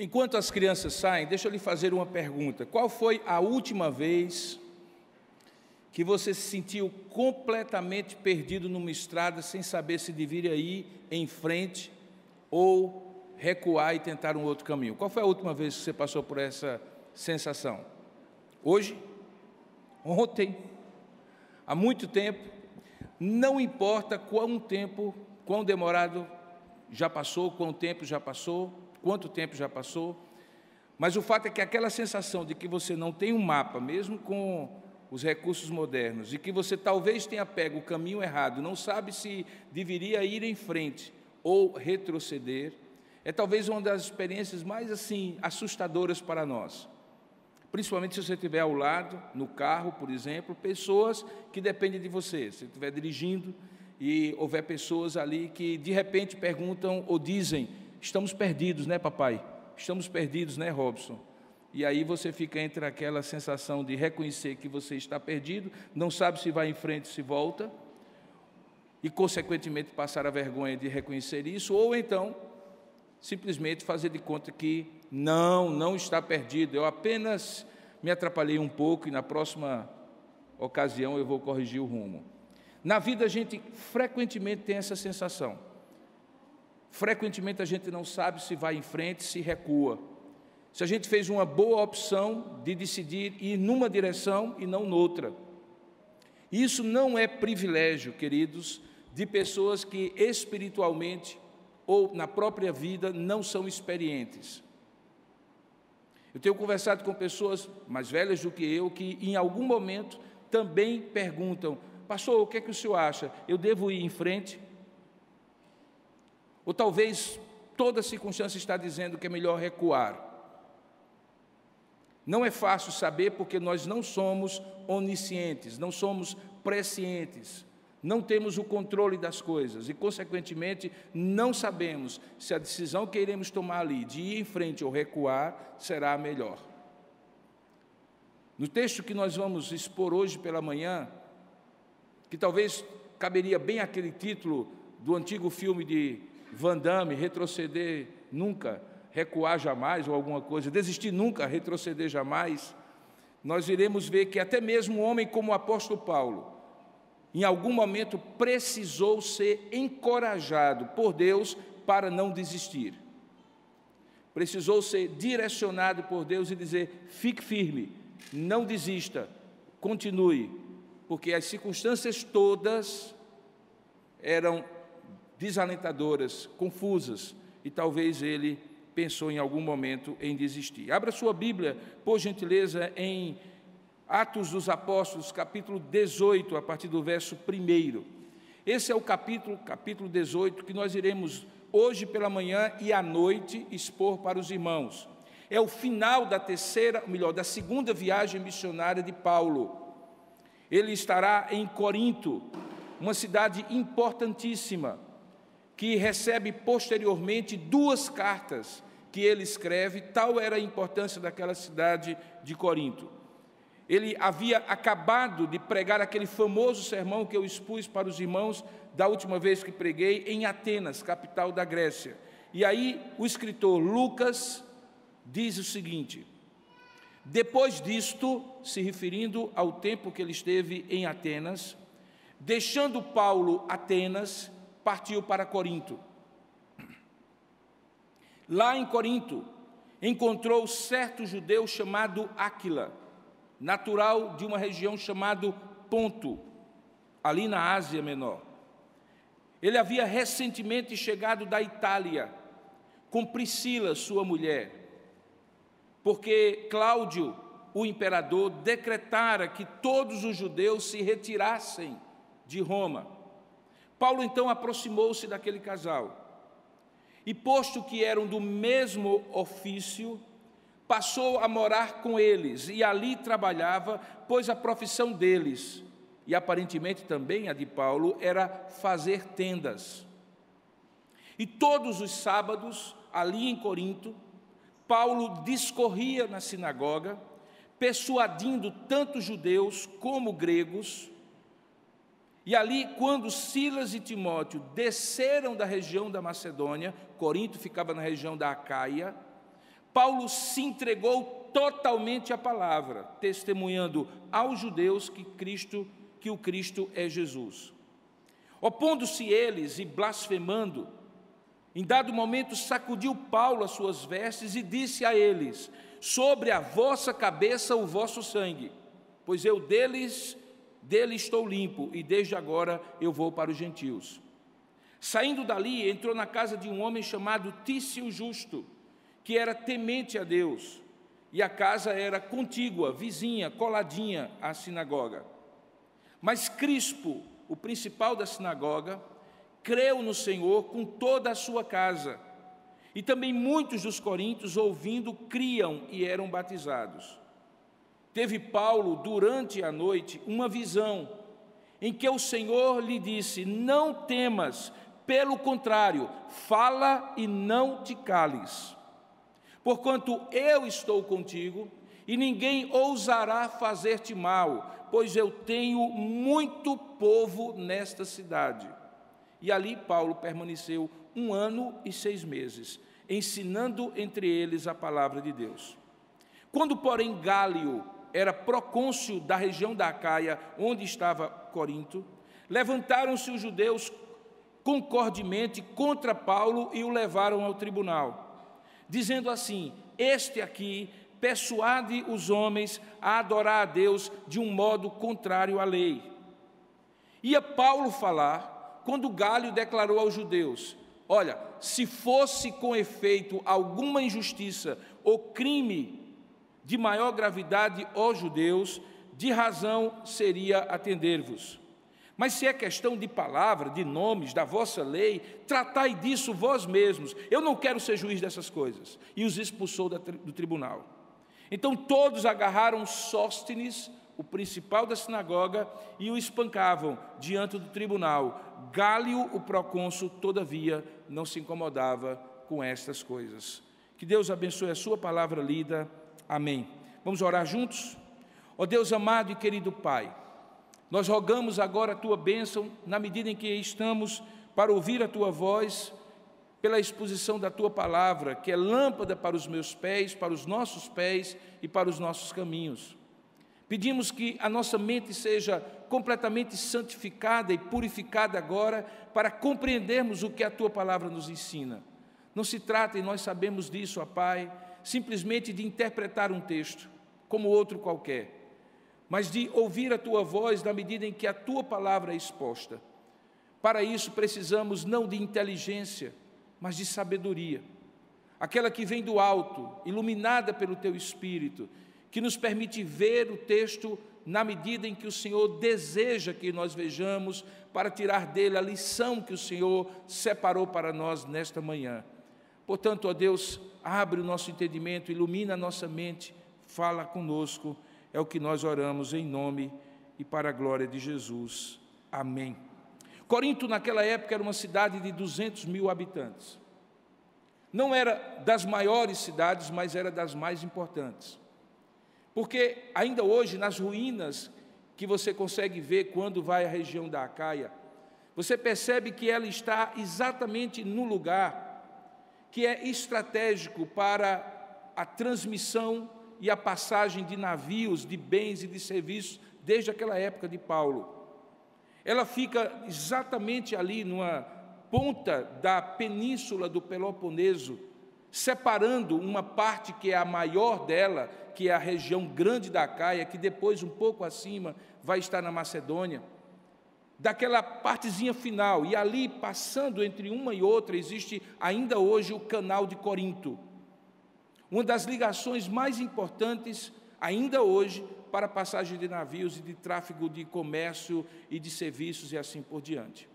Enquanto as crianças saem, deixa eu lhe fazer uma pergunta. Qual foi a última vez que você se sentiu completamente perdido numa estrada, sem saber se deveria ir em frente ou recuar e tentar um outro caminho? Qual foi a última vez que você passou por essa sensação? Hoje? Ontem? Há muito tempo? Não importa quão demorado já passou, quanto tempo já passou, mas o fato é que aquela sensação de que você não tem um mapa, mesmo com os recursos modernos, e que você talvez tenha pego o caminho errado, não sabe se deveria ir em frente ou retroceder, é talvez uma das experiências mais assustadoras para nós. Principalmente se você estiver ao lado, no carro, por exemplo, pessoas que dependem de você. Se você estiver dirigindo e houver pessoas ali que de repente perguntam ou dizem: estamos perdidos, né, papai? Estamos perdidos, né, Robson? E aí você fica entre aquela sensação de reconhecer que você está perdido, não sabe se vai em frente, se volta, e consequentemente passar a vergonha de reconhecer isso, ou então simplesmente fazer de conta que não está perdido, eu apenas me atrapalhei um pouco e na próxima ocasião eu vou corrigir o rumo. Na vida a gente frequentemente tem essa sensação. Frequentemente a gente não sabe se vai em frente, se recua. Se a gente fez uma boa opção de decidir ir numa direção e não noutra. Isso não é privilégio, queridos, de pessoas que espiritualmente ou na própria vida não são experientes. Eu tenho conversado com pessoas mais velhas do que eu, que em algum momento também perguntam: pastor, o que é que o senhor acha? Eu devo ir em frente? Ou talvez toda circunstância está dizendo que é melhor recuar. Não é fácil saber porque nós não somos oniscientes, não somos prescientes. Não temos o controle das coisas e, consequentemente, não sabemos se a decisão que iremos tomar ali, de ir em frente ou recuar, será a melhor. No texto que nós vamos expor hoje pela manhã, que talvez caberia bem aquele título do antigo filme de Van Damme, Retroceder Nunca, Recuar Jamais, ou alguma coisa, Desistir Nunca, Retroceder Jamais, nós iremos ver que até mesmo um homem como o apóstolo Paulo, em algum momento precisou ser encorajado por Deus para não desistir. Precisou ser direcionado por Deus e dizer: fique firme, não desista, continue, porque as circunstâncias todas eram desalentadoras, confusas, e talvez ele pensou em algum momento em desistir. Abra sua Bíblia, por gentileza, em Atos dos Apóstolos, capítulo 18, a partir do verso 1. Esse é o capítulo 18, que nós iremos hoje pela manhã e à noite expor para os irmãos. É o final da segunda viagem missionária de Paulo. Ele estará em Corinto, uma cidade importantíssima, que recebe posteriormente 2 cartas que ele escreve. Tal era a importância daquela cidade de Corinto. Ele havia acabado de pregar aquele famoso sermão que eu expus para os irmãos da última vez que preguei, em Atenas, capital da Grécia. E aí o escritor Lucas diz o seguinte: depois disto, se referindo ao tempo que ele esteve em Atenas, deixando Paulo Atenas, partiu para Corinto. Lá em Corinto, encontrou certo judeu chamado Áquila, natural de uma região chamada Ponto, ali na Ásia Menor. Ele havia recentemente chegado da Itália, com Priscila, sua mulher, porque Cláudio, o imperador, decretara que todos os judeus se retirassem de Roma. Paulo, então, aproximou-se daquele casal, e posto que eram do mesmo ofício, passou a morar com eles e ali trabalhava, pois a profissão deles, e aparentemente também a de Paulo, era fazer tendas. E todos os sábados, ali em Corinto, Paulo discorria na sinagoga, persuadindo tanto judeus como gregos. E ali, quando Silas e Timóteo desceram da região da Macedônia, Corinto ficava na região da Acaia, Paulo se entregou totalmente à palavra, testemunhando aos judeus que o Cristo é Jesus. Opondo-se eles e blasfemando, em dado momento sacudiu Paulo as suas vestes e disse a eles: sobre a vossa cabeça o vosso sangue, pois eu dele estou limpo, e desde agora eu vou para os gentios. Saindo dali, entrou na casa de um homem chamado Tício Justo, que era temente a Deus, e a casa era contígua, vizinha, coladinha à sinagoga. Mas Crispo, o principal da sinagoga, creu no Senhor com toda a sua casa, e também muitos dos coríntios, ouvindo, criam e eram batizados. Teve Paulo, durante a noite, uma visão, em que o Senhor lhe disse: não temas, pelo contrário, fala e não te cales, porquanto eu estou contigo, e ninguém ousará fazer-te mal, pois eu tenho muito povo nesta cidade. E ali Paulo permaneceu 1 ano e 6 meses, ensinando entre eles a palavra de Deus. Quando, porém, Gálio era procônsul da região da Acaia, onde estava Corinto, levantaram-se os judeus concordemente contra Paulo e o levaram ao tribunal, dizendo assim: este aqui persuade os homens a adorar a Deus de um modo contrário à lei. Ia Paulo falar, quando Gálio declarou aos judeus: olha, se fosse com efeito alguma injustiça ou crime de maior gravidade, ó judeus, de razão seria atender-vos. Mas se é questão de palavra, de nomes, da vossa lei, tratai disso vós mesmos. Eu não quero ser juiz dessas coisas. E os expulsou do tribunal. Então todos agarraram Sóstenes, o principal da sinagoga, e o espancavam diante do tribunal. Gálio, o procônsul, todavia, não se incomodava com estas coisas. Que Deus abençoe a sua palavra lida. Amém. Vamos orar juntos? Ó Deus amado e querido Pai, nós rogamos agora a Tua bênção, na medida em que estamos para ouvir a Tua voz, pela exposição da Tua palavra, que é lâmpada para os meus pés, para os nossos pés e para os nossos caminhos. Pedimos que a nossa mente seja completamente santificada e purificada agora, para compreendermos o que a Tua palavra nos ensina. Não se trata, e nós sabemos disso, ó Pai, simplesmente de interpretar um texto, como outro qualquer, mas de ouvir a Tua voz na medida em que a Tua palavra é exposta. Para isso precisamos não de inteligência, mas de sabedoria, aquela que vem do alto, iluminada pelo Teu Espírito, que nos permite ver o texto na medida em que o Senhor deseja que nós vejamos, para tirar dele a lição que o Senhor separou para nós nesta manhã. Portanto, ó Deus, abre o nosso entendimento, ilumina a nossa mente, fala conosco, é o que nós oramos em nome e para a glória de Jesus. Amém. Corinto, naquela época, era uma cidade de 200 mil habitantes. Não era das maiores cidades, mas era das mais importantes. Porque ainda hoje, nas ruínas que você consegue ver quando vai à região da Acaia, você percebe que ela está exatamente no lugar que é estratégico para a transmissão e a passagem de navios, de bens e de serviços, desde aquela época de Paulo. Ela fica exatamente ali, numa ponta da península do Peloponeso, separando uma parte que é a maior dela, que é a região grande da Acaia, que depois, um pouco acima, vai estar na Macedônia, daquela partezinha final, e ali, passando entre uma e outra, existe ainda hoje o canal de Corinto, uma das ligações mais importantes, ainda hoje, para a passagem de navios e de tráfego de comércio e de serviços e assim por diante.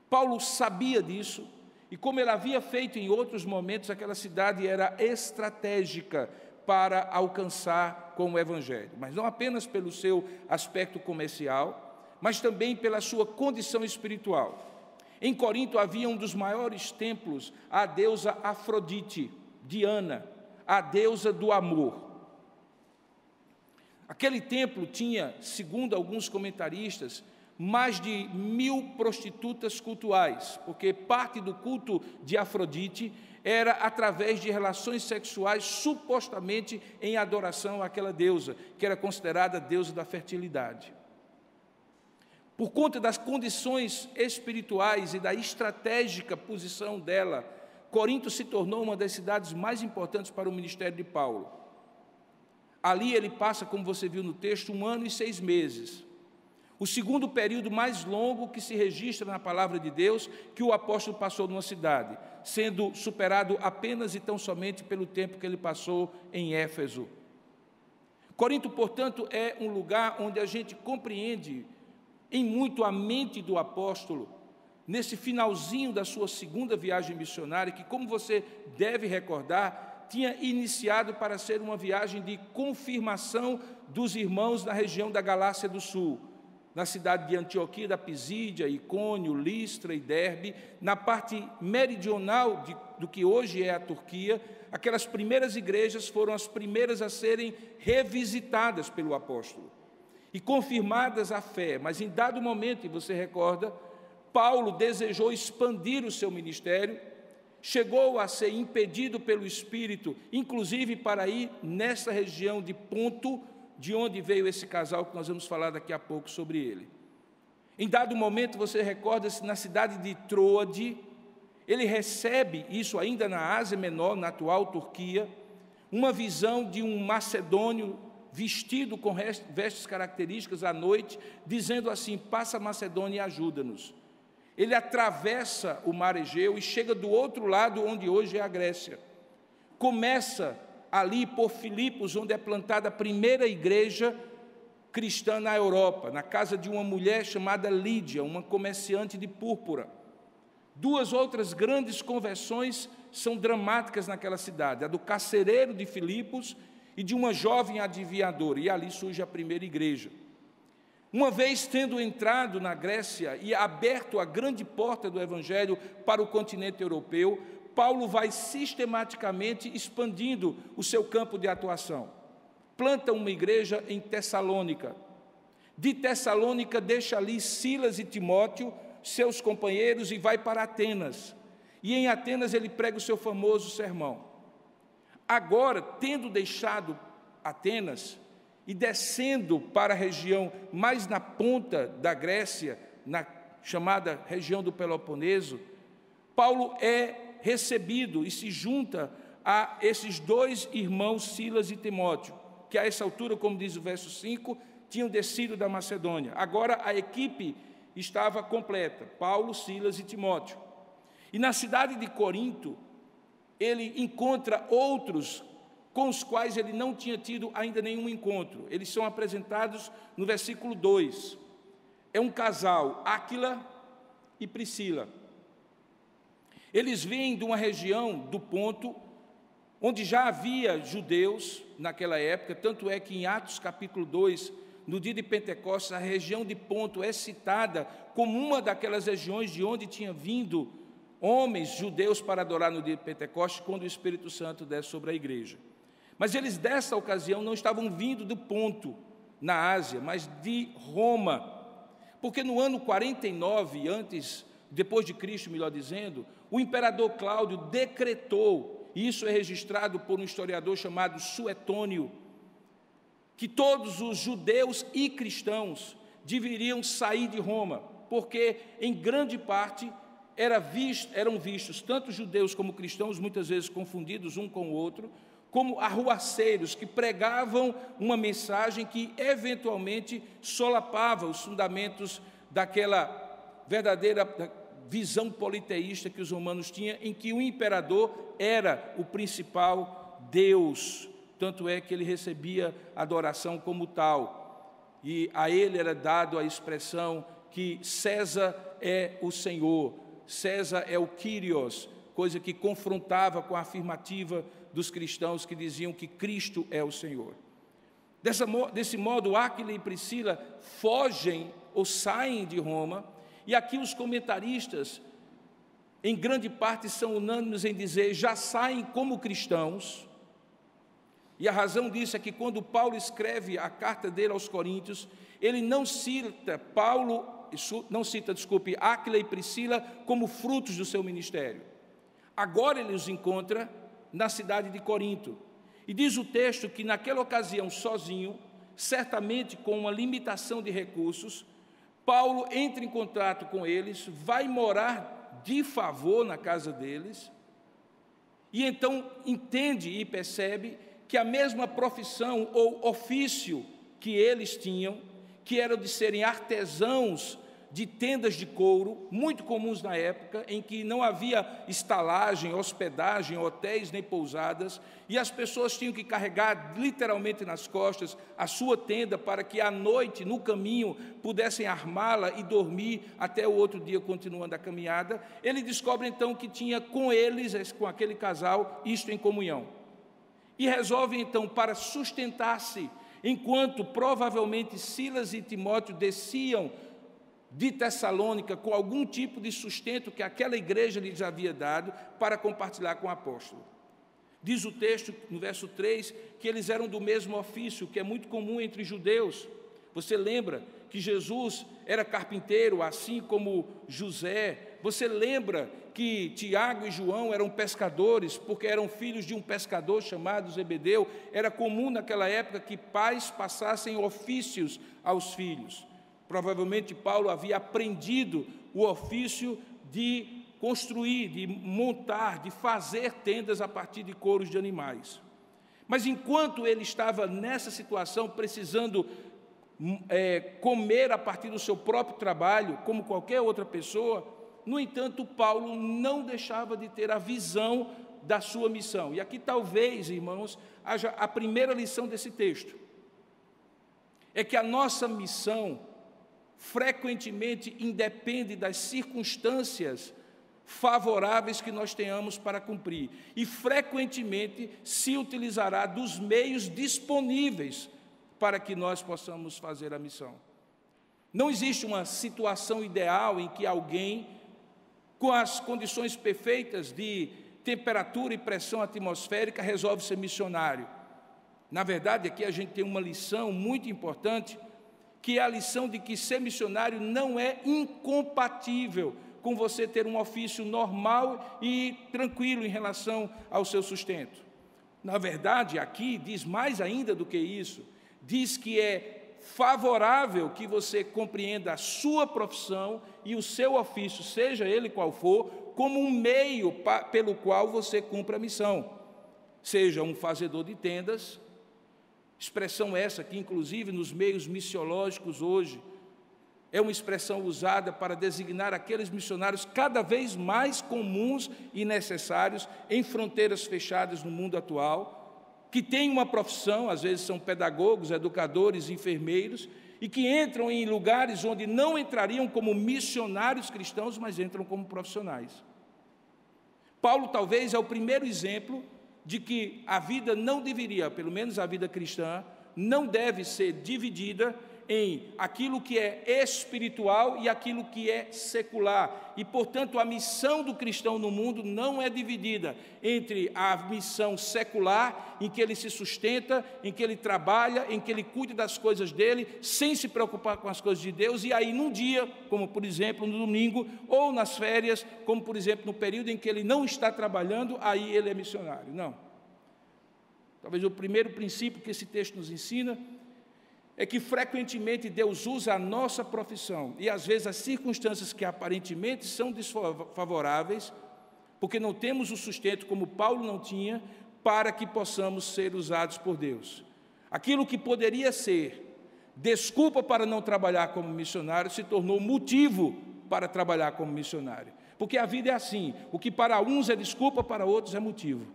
Paulo sabia disso, e como ele havia feito em outros momentos, aquela cidade era estratégica para alcançar com o Evangelho, mas não apenas pelo seu aspecto comercial, mas também pela sua condição espiritual. Em Corinto havia um dos maiores templos à deusa Afrodite, Diana, a deusa do amor. Aquele templo tinha, segundo alguns comentaristas, mais de 1000 prostitutas cultuais, porque parte do culto de Afrodite era através de relações sexuais, supostamente em adoração àquela deusa, que era considerada a deusa da fertilidade. Por conta das condições espirituais e da estratégica posição dela, Corinto se tornou uma das cidades mais importantes para o ministério de Paulo. Ali ele passa, como você viu no texto, 1 ano e 6 meses. O segundo período mais longo que se registra na palavra de Deus que o apóstolo passou numa cidade, sendo superado apenas e tão somente pelo tempo que ele passou em Éfeso. Corinto, portanto, é um lugar onde a gente compreende em muito a mente do apóstolo, nesse finalzinho da sua segunda viagem missionária, que, como você deve recordar, tinha iniciado para ser uma viagem de confirmação dos irmãos na região da Galácia do Sul, na cidade de Antioquia da Pisídia, Icônio, Listra e Derbe, na parte meridional do que hoje é a Turquia. Aquelas primeiras igrejas foram as primeiras a serem revisitadas pelo apóstolo e confirmadas a fé, mas em dado momento, e você recorda, Paulo desejou expandir o seu ministério, chegou a ser impedido pelo Espírito, inclusive para ir nessa região de Ponto, de onde veio esse casal, que nós vamos falar daqui a pouco sobre ele. Em dado momento, você recorda-se, na cidade de Troade, ele recebe, isso ainda na Ásia Menor, na atual Turquia, uma visão de um macedônio vestido com vestes características à noite, dizendo assim: passa a Macedônia e ajuda-nos. Ele atravessa o mar Egeu e chega do outro lado, onde hoje é a Grécia. Começa ali por Filipos, onde é plantada a primeira igreja cristã na Europa, na casa de uma mulher chamada Lídia, uma comerciante de púrpura. Duas outras grandes conversões são dramáticas naquela cidade, a do carcereiro de Filipos e de uma jovem adivinhadora, e ali surge a primeira igreja. Uma vez tendo entrado na Grécia e aberto a grande porta do Evangelho para o continente europeu, Paulo vai sistematicamente expandindo o seu campo de atuação. Planta uma igreja em Tessalônica. De Tessalônica deixa ali Silas e Timóteo, seus companheiros, e vai para Atenas. E em Atenas ele prega o seu famoso sermão. Agora, tendo deixado Atenas e descendo para a região mais na ponta da Grécia, na chamada região do Peloponeso, Paulo é recebido e se junta a esses dois irmãos, Silas e Timóteo, que a essa altura, como diz o verso 5, tinham descido da Macedônia. Agora a equipe estava completa, Paulo, Silas e Timóteo. E na cidade de Corinto, ele encontra outros com os quais ele não tinha tido ainda nenhum encontro. Eles são apresentados no versículo 2. É um casal, Áquila e Priscila. Eles vêm de uma região do Ponto, onde já havia judeus naquela época, tanto é que em Atos capítulo 2, no dia de Pentecostes, a região de Ponto é citada como uma daquelas regiões de onde tinha vindo homens judeus para adorar no dia de Pentecostes, quando o Espírito Santo desce sobre a igreja. Mas eles, dessa ocasião, não estavam vindo do Ponto, na Ásia, mas de Roma, porque no ano 49, depois de Cristo, melhor dizendo, o imperador Cláudio decretou, e isso é registrado por um historiador chamado Suetônio, que todos os judeus e cristãos deveriam sair de Roma, porque em grande parte eram vistos tanto judeus como cristãos, muitas vezes confundidos um com o outro, como arruaceiros que pregavam uma mensagem que eventualmente solapava os fundamentos daquela verdadeira visão politeísta que os romanos tinham, em que o imperador era o principal Deus, tanto é que ele recebia adoração como tal, e a ele era dado a expressão que César é o Senhor, César é o Kyrios, coisa que confrontava com a afirmativa dos cristãos que diziam que Cristo é o Senhor. Desse modo, Áquila e Priscila fogem ou saem de Roma, e aqui os comentaristas, em grande parte, são unânimes em dizer, já saem como cristãos, e a razão disso é que quando Paulo escreve a carta dele aos Coríntios, ele não cita Áquila e Priscila como frutos do seu ministério. Agora ele os encontra na cidade de Corinto. E diz o texto que naquela ocasião, sozinho, certamente com uma limitação de recursos, Paulo entra em contato com eles, vai morar de favor na casa deles, e então entende e percebe que a mesma profissão ou ofício que eles tinham, que era de serem artesãos de tendas de couro, muito comuns na época, em que não havia estalagem, hospedagem, hotéis nem pousadas, e as pessoas tinham que carregar literalmente nas costas a sua tenda para que à noite, no caminho, pudessem armá-la e dormir até o outro dia, continuando a caminhada. Ele descobre então que tinha com eles, com aquele casal, isto em comunhão. E resolve então, para sustentar-se, enquanto provavelmente Silas e Timóteo desciam de Tessalônica com algum tipo de sustento que aquela igreja lhes havia dado, para compartilhar com o apóstolo. Diz o texto, no verso 3, que eles eram do mesmo ofício, que é muito comum entre judeus. Você lembra que Jesus era carpinteiro, assim como José. Você lembra que Tiago e João eram pescadores, porque eram filhos de um pescador chamado Zebedeu. Era comum naquela época que pais passassem ofícios aos filhos. Provavelmente Paulo havia aprendido o ofício de construir, de montar, de fazer tendas a partir de couros de animais. Mas enquanto ele estava nessa situação, precisando comer a partir do seu próprio trabalho, como qualquer outra pessoa, no entanto, Paulo não deixava de ter a visão da sua missão. E aqui talvez, irmãos, haja a primeira lição desse texto. É que a nossa missão frequentemente independe das circunstâncias favoráveis que nós tenhamos para cumprir, e frequentemente se utilizará dos meios disponíveis para que nós possamos fazer a missão. Não existe uma situação ideal em que alguém, com as condições perfeitas de temperatura e pressão atmosférica, resolve ser missionário. Na verdade, aqui a gente tem uma lição muito importante, que é a lição de que ser missionário não é incompatível com você ter um ofício normal e tranquilo em relação ao seu sustento. Na verdade, aqui diz mais ainda do que isso, diz que é favorável que você compreenda a sua profissão e o seu ofício, seja ele qual for, como um meio pelo qual você cumpre a missão. Seja um fazedor de tendas, expressão essa que, inclusive, nos meios missiológicos hoje, é uma expressão usada para designar aqueles missionários cada vez mais comuns e necessários em fronteiras fechadas no mundo atual, que têm uma profissão, às vezes são pedagogos, educadores, enfermeiros, e que entram em lugares onde não entrariam como missionários cristãos, mas entram como profissionais. Paulo talvez é o primeiro exemplo de que a vida não deveria, pelo menos a vida cristã, não deve ser dividida em aquilo que é espiritual e aquilo que é secular. E, portanto, a missão do cristão no mundo não é dividida entre a missão secular, em que ele se sustenta, em que ele trabalha, em que ele cuida das coisas dele, sem se preocupar com as coisas de Deus, e aí num dia, como por exemplo no domingo, ou nas férias, como por exemplo no período em que ele não está trabalhando, aí ele é missionário. Não. Talvez o primeiro princípio que esse texto nos ensina é que frequentemente Deus usa a nossa profissão e às vezes as circunstâncias que aparentemente são desfavoráveis, porque não temos o sustento como Paulo não tinha, para que possamos ser usados por Deus. Aquilo que poderia ser desculpa para não trabalhar como missionário se tornou motivo para trabalhar como missionário. Porque a vida é assim, o que para uns é desculpa, para outros é motivo.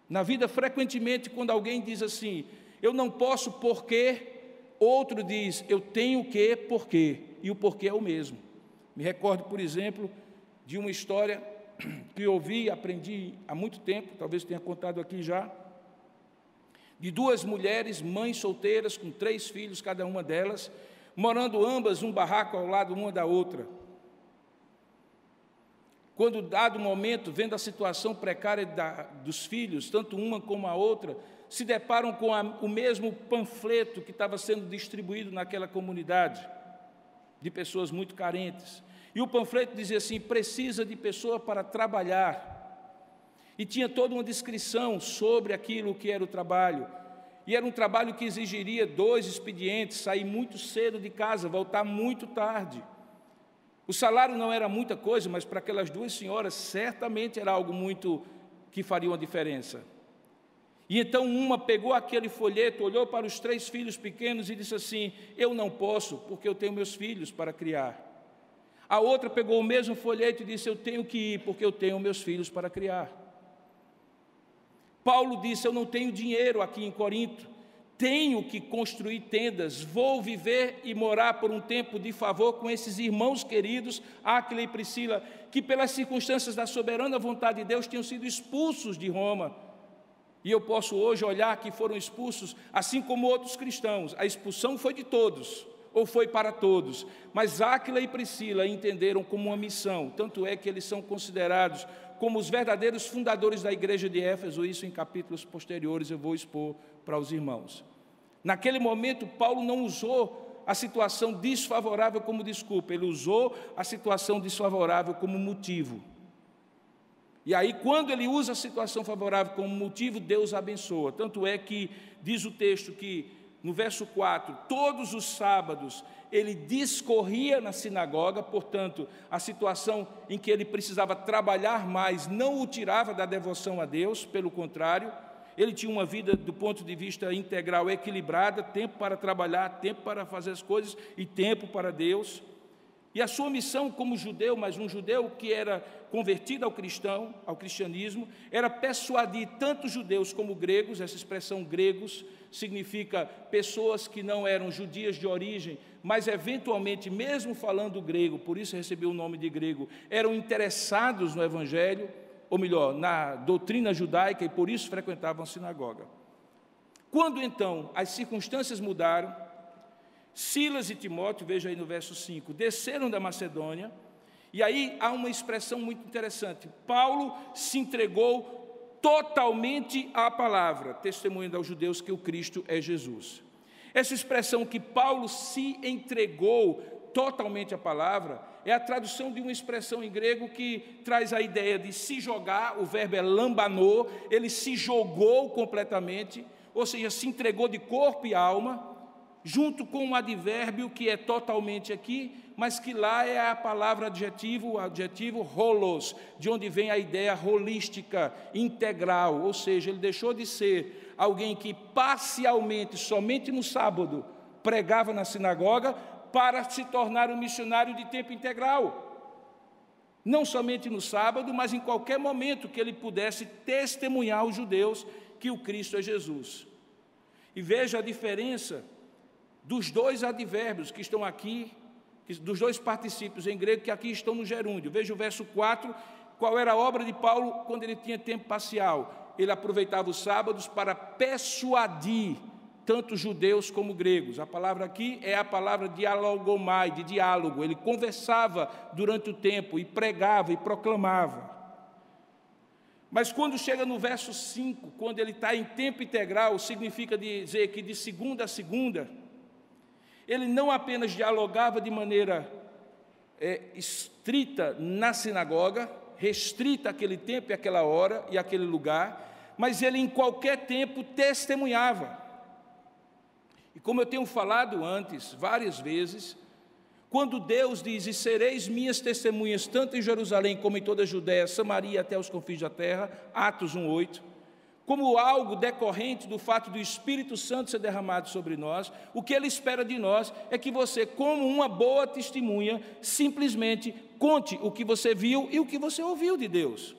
Na vida, frequentemente, quando alguém diz assim, eu não posso porque, outro diz, eu tenho que porque, e o porquê é o mesmo. Me recordo, por exemplo, de uma história que ouvi e aprendi há muito tempo, talvez tenha contado aqui já, de duas mulheres, mães solteiras, com 3 filhos, cada uma delas, morando ambas num barraco ao lado uma da outra. Quando, dado momento, vendo a situação precária dos filhos, tanto uma como a outra, se deparam com o mesmo panfleto que estava sendo distribuído naquela comunidade, de pessoas muito carentes. E o panfleto dizia assim: precisa de pessoa para trabalhar. E tinha toda uma descrição sobre aquilo que era o trabalho. E era um trabalho que exigiria 2 expedientes, sair muito cedo de casa, voltar muito tarde. O salário não era muita coisa, mas para aquelas 2 senhoras certamente era algo muito que faria uma diferença. E então uma pegou aquele folheto, olhou para os 3 filhos pequenos e disse assim: eu não posso, porque eu tenho meus filhos para criar. A outra pegou o mesmo folheto e disse: eu tenho que ir, porque eu tenho meus filhos para criar. Paulo disse: eu não tenho dinheiro aqui em Corinto, tenho que construir tendas, vou viver e morar por um tempo de favor com esses irmãos queridos, Áquila e Priscila, que pelas circunstâncias da soberana vontade de Deus tinham sido expulsos de Roma. E eu posso hoje olhar que foram expulsos, assim como outros cristãos. A expulsão foi de todos, ou foi para todos, mas Áquila e Priscila entenderam como uma missão, tanto é que eles são considerados como os verdadeiros fundadores da igreja de Éfeso. Isso em capítulos posteriores eu vou expor para os irmãos. Naquele momento, Paulo não usou a situação desfavorável como desculpa, ele usou a situação desfavorável como motivo. E aí, quando ele usa a situação favorável como motivo, Deus abençoa. Tanto é que diz o texto que, no verso 4, todos os sábados ele discorria na sinagoga, portanto, a situação em que ele precisava trabalhar mais não o tirava da devoção a Deus, pelo contrário, ele tinha uma vida do ponto de vista integral equilibrada, tempo para trabalhar, tempo para fazer as coisas e tempo para Deus. E a sua missão como judeu, mas um judeu que era convertido ao cristianismo, era persuadir tanto judeus como gregos. Essa expressão gregos significa pessoas que não eram judias de origem, mas eventualmente, mesmo falando grego, por isso recebeu o nome de grego, eram interessados no evangelho, ou melhor, na doutrina judaica, e por isso frequentavam a sinagoga. Quando então as circunstâncias mudaram, Silas e Timóteo, veja aí no verso 5, desceram da Macedônia, e aí há uma expressão muito interessante: Paulo se entregou totalmente à palavra, testemunhando aos judeus que o Cristo é Jesus. Essa expressão que Paulo se entregou totalmente à palavra é a tradução de uma expressão em grego que traz a ideia de se jogar. O verbo é lambanô, ele se jogou completamente, ou seja, se entregou de corpo e alma, junto com um advérbio que é totalmente aqui, mas que lá é a palavra adjetivo, o adjetivo holos, de onde vem a ideia holística, integral, ou seja, ele deixou de ser alguém que parcialmente, somente no sábado, pregava na sinagoga, para se tornar um missionário de tempo integral. Não somente no sábado, mas em qualquer momento que ele pudesse testemunhar aos judeus que o Cristo é Jesus. E veja a diferença dos 2 advérbios que estão aqui, dos 2 particípios em grego que aqui estão no gerúndio. Veja o verso 4, qual era a obra de Paulo quando ele tinha tempo parcial. Ele aproveitava os sábados para persuadir tanto judeus como gregos. A palavra aqui é a palavra dialogomai, de diálogo. Ele conversava durante o tempo e pregava e proclamava. Mas quando chega no verso 5, quando ele está em tempo integral, significa dizer que de segunda a segunda, ele não apenas dialogava de maneira estrita na sinagoga, restrita àquele tempo e àquela hora e àquele lugar, mas ele em qualquer tempo testemunhava. E como eu tenho falado antes, várias vezes, quando Deus diz: e sereis minhas testemunhas, tanto em Jerusalém como em toda a Judéia, Samaria até os confins da terra, Atos 1:8, como algo decorrente do fato do Espírito Santo ser derramado sobre nós, o que Ele espera de nós é que você, como uma boa testemunha, simplesmente conte o que você viu e o que você ouviu de Deus.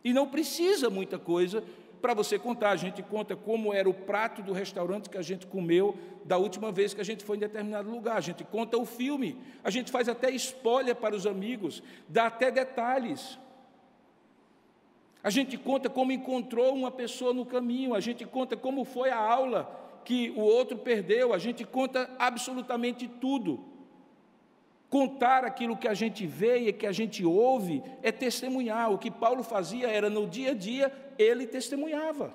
E não precisa muita coisa para você contar. A gente conta como era o prato do restaurante que a gente comeu da última vez que a gente foi em determinado lugar. A gente conta o filme, a gente faz até spoiler para os amigos, dá até detalhes. A gente conta como encontrou uma pessoa no caminho, a gente conta como foi a aula que o outro perdeu, a gente conta absolutamente tudo. Contar aquilo que a gente vê e que a gente ouve é testemunhar. O que Paulo fazia era, no dia a dia, ele testemunhava.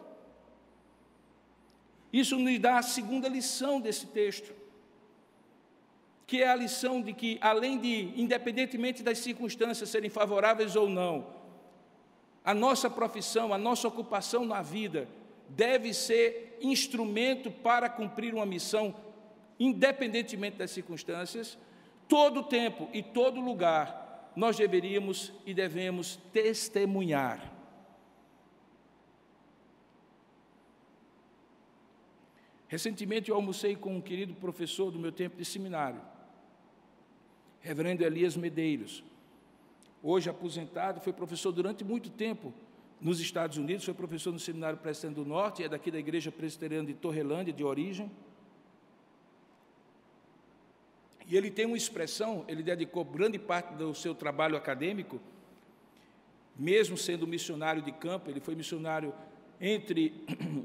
Isso nos dá a segunda lição desse texto. que é a lição de que, além de, independentemente das circunstâncias serem favoráveis ou não, a nossa profissão, a nossa ocupação na vida deve ser instrumento para cumprir uma missão, independentemente das circunstâncias. Todo tempo e todo lugar nós deveríamos e devemos testemunhar. Recentemente eu almocei com um querido professor do meu tempo de seminário, reverendo Elias Medeiros. Hoje aposentado, foi professor durante muito tempo nos Estados Unidos, foi professor no Seminário Presbiteriano do Norte, é daqui da Igreja Presbiteriana de Torrelândia, de origem. E ele tem uma expressão, ele dedicou grande parte do seu trabalho acadêmico, mesmo sendo missionário de campo, ele foi missionário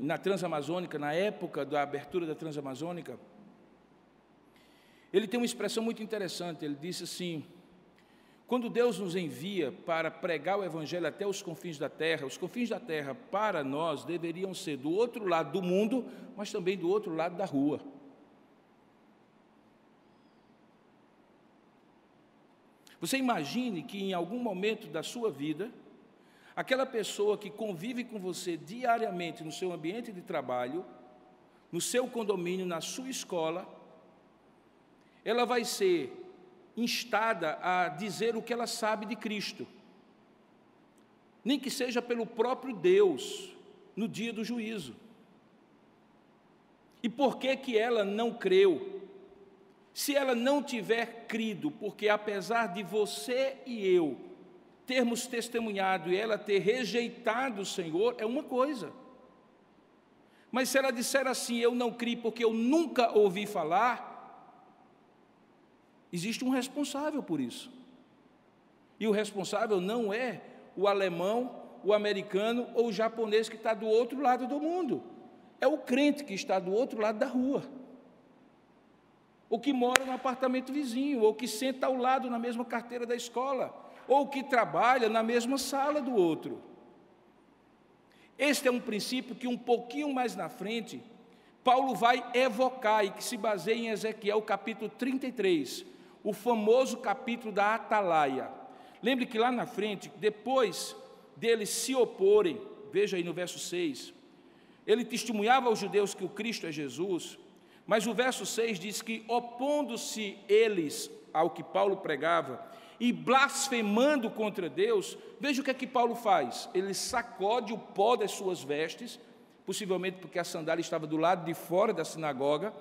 na Transamazônica, na época da abertura da Transamazônica. Ele tem uma expressão muito interessante, ele disse assim: quando Deus nos envia para pregar o Evangelho até os confins da terra para nós deveriam ser do outro lado do mundo, mas também do outro lado da rua. Você imagine que em algum momento da sua vida, aquela pessoa que convive com você diariamente no seu ambiente de trabalho, no seu condomínio, na sua escola, ela vai ser instada a dizer o que ela sabe de Cristo, nem que seja pelo próprio Deus, no dia do juízo. E por que ela não creu? Se ela não tiver crido, porque apesar de você e eu termos testemunhado e ela ter rejeitado o Senhor, é uma coisa. Mas se ela disser assim, eu não criei porque eu nunca ouvi falar, existe um responsável por isso. E o responsável não é o alemão, o americano ou o japonês que está do outro lado do mundo. É o crente que está do outro lado da rua. Ou que mora no apartamento vizinho, ou que senta ao lado na mesma carteira da escola, ou que trabalha na mesma sala do outro. Este é um princípio que um pouquinho mais na frente, Paulo vai evocar e que se baseia em Ezequiel capítulo 33, o famoso capítulo da atalaia. Lembre que lá na frente, depois deles se oporem, veja aí no verso 6, ele testemunhava aos judeus que o Cristo é Jesus, mas o verso 6 diz que, opondo-se eles ao que Paulo pregava e blasfemando contra Deus, veja o que é que Paulo faz. Ele sacode o pó das suas vestes, possivelmente porque a sandália estava do lado de fora da sinagoga,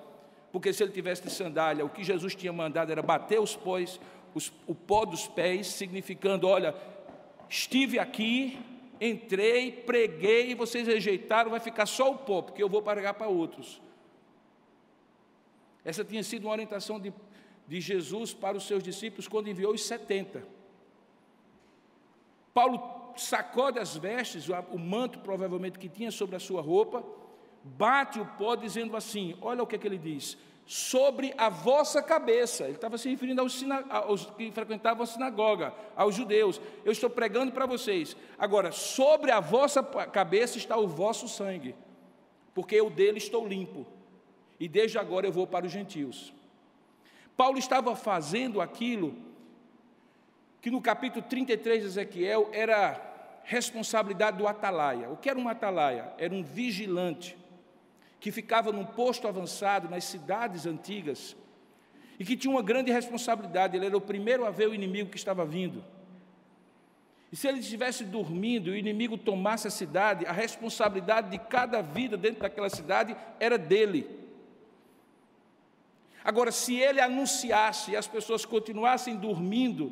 porque se ele tivesse de sandália, o que Jesus tinha mandado era bater o pó dos pés, significando, olha, estive aqui, entrei, preguei, vocês rejeitaram, vai ficar só o pó, porque eu vou pregar para outros. Essa tinha sido uma orientação de Jesus para os seus discípulos quando enviou os 70. Paulo sacode as vestes, o manto provavelmente que tinha sobre a sua roupa, bate o pó dizendo assim, olha o que ele diz, sobre a vossa cabeça. Ele estava se referindo aos que frequentavam a sinagoga, aos judeus. Eu estou pregando para vocês. Agora, sobre a vossa cabeça está o vosso sangue, porque eu dele estou limpo. E desde agora eu vou para os gentios. Paulo estava fazendo aquilo que no capítulo 33 de Ezequiel era responsabilidade do atalaia. O que era um atalaia? Era um vigilante que ficava num posto avançado nas cidades antigas e que tinha uma grande responsabilidade. Ele era o primeiro a ver o inimigo que estava vindo. E se ele estivesse dormindo e o inimigo tomasse a cidade, a responsabilidade de cada vida dentro daquela cidade era dele. Agora, se ele anunciasse e as pessoas continuassem dormindo,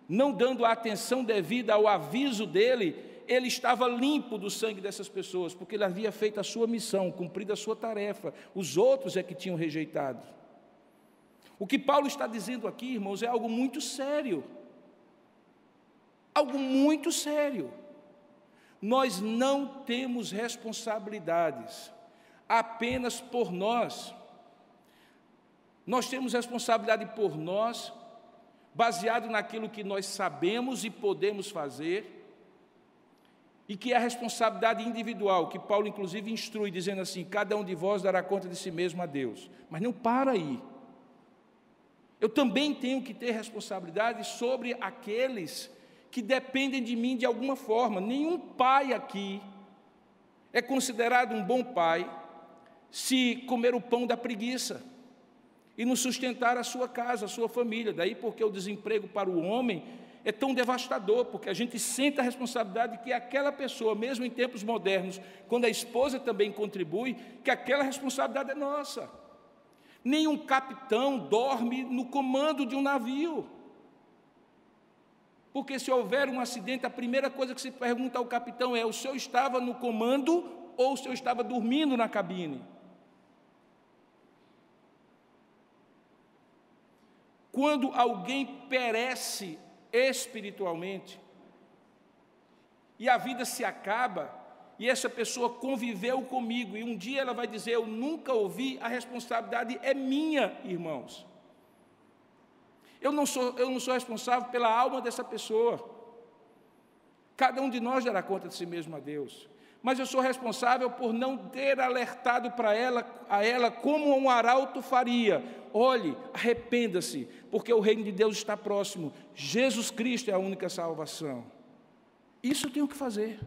não dando a atenção devida ao aviso dele, ele estava limpo do sangue dessas pessoas, porque ele havia feito a sua missão, cumprido a sua tarefa. Os outros é que tinham rejeitado. O que Paulo está dizendo aqui, irmãos, é algo muito sério. Algo muito sério. Nós não temos responsabilidades apenas por nós. Nós temos responsabilidade por nós, baseado naquilo que nós sabemos e podemos fazer, e que é a responsabilidade individual, que Paulo inclusive instrui, dizendo assim, cada um de vós dará conta de si mesmo a Deus. Mas não para aí. Eu também tenho que ter responsabilidade sobre aqueles que dependem de mim de alguma forma. Nenhum pai aqui é considerado um bom pai se comer o pão da preguiça e não sustentar a sua casa, a sua família. Daí porque o desemprego para o homem é tão devastador, porque a gente sente a responsabilidade de que aquela pessoa, mesmo em tempos modernos, quando a esposa também contribui, que aquela responsabilidade é nossa. Nenhum capitão dorme no comando de um navio. Porque se houver um acidente, a primeira coisa que se pergunta ao capitão é: o senhor estava no comando ou o senhor estava dormindo na cabine? Quando alguém perece espiritualmente e a vida se acaba, e essa pessoa conviveu comigo, e um dia ela vai dizer: eu nunca ouvi, a responsabilidade é minha, irmãos. Eu não sou responsável pela alma dessa pessoa. Cada um de nós dará conta de si mesmo a Deus. Mas eu sou responsável por não ter alertado a ela como um arauto faria: olhe, arrependa-se, porque o reino de Deus está próximo. Jesus Cristo é a única salvação. Isso eu tenho que fazer.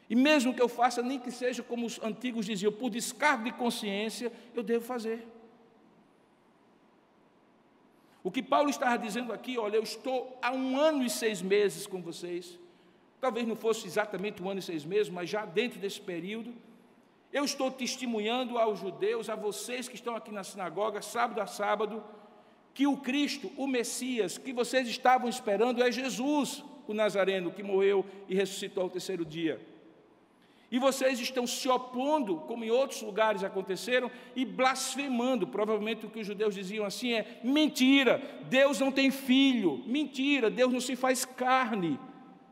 E mesmo que eu faça, nem que seja como os antigos diziam, por descargo de consciência, eu devo fazer. O que Paulo estava dizendo aqui: olha, eu estou há 1 ano e 6 meses com vocês. Talvez não fosse exatamente 1 ano e 6 meses, mas já dentro desse período, eu estou testemunhando aos judeus, a vocês que estão aqui na sinagoga, sábado a sábado, que o Cristo, o Messias, que vocês estavam esperando é Jesus, o Nazareno, que morreu e ressuscitou ao 3º dia. E vocês estão se opondo, como em outros lugares aconteceram, e blasfemando. Provavelmente o que os judeus diziam assim é: mentira, Deus não tem filho, mentira, Deus não se faz carne,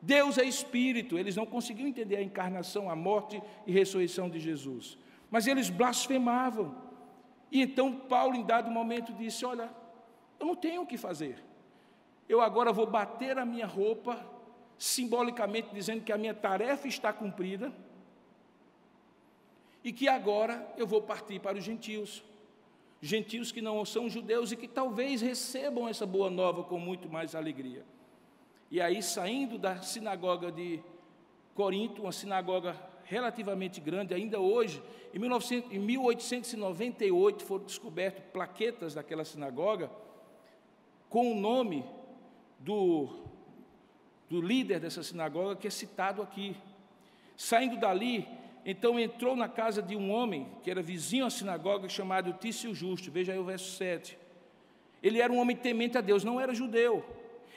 Deus é Espírito. Eles não conseguiam entender a encarnação, a morte e ressurreição de Jesus. Mas eles blasfemavam. E então Paulo, em dado momento, disse: olha, eu não tenho o que fazer. Eu agora vou bater a minha roupa, simbolicamente dizendo que a minha tarefa está cumprida, e que agora eu vou partir para os gentios. Gentios que não são judeus e que talvez recebam essa boa nova com muito mais alegria. E aí, saindo da sinagoga de Corinto, uma sinagoga relativamente grande, ainda hoje, em 1898 foram descobertas plaquetas daquela sinagoga com o nome do líder dessa sinagoga, que é citado aqui. Saindo dali, então entrou na casa de um homem que era vizinho à sinagoga, chamado Tício Justo. Veja aí o verso 7. Ele era um homem temente a Deus, não era judeu.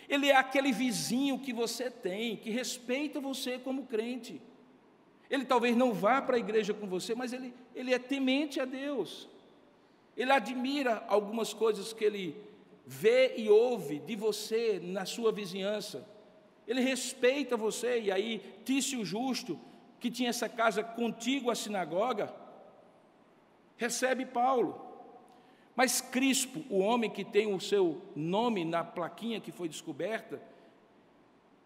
Ele é aquele vizinho que você tem, que respeita você como crente. Ele talvez não vá para a igreja com você, mas ele é temente a Deus. Ele admira algumas coisas que ele vê e ouve de você na sua vizinhança. Ele respeita você. E aí Tício Justo, que tinha essa casa contígua à sinagoga, recebe Paulo. Mas Crispo, o homem que tem o seu nome na plaquinha que foi descoberta,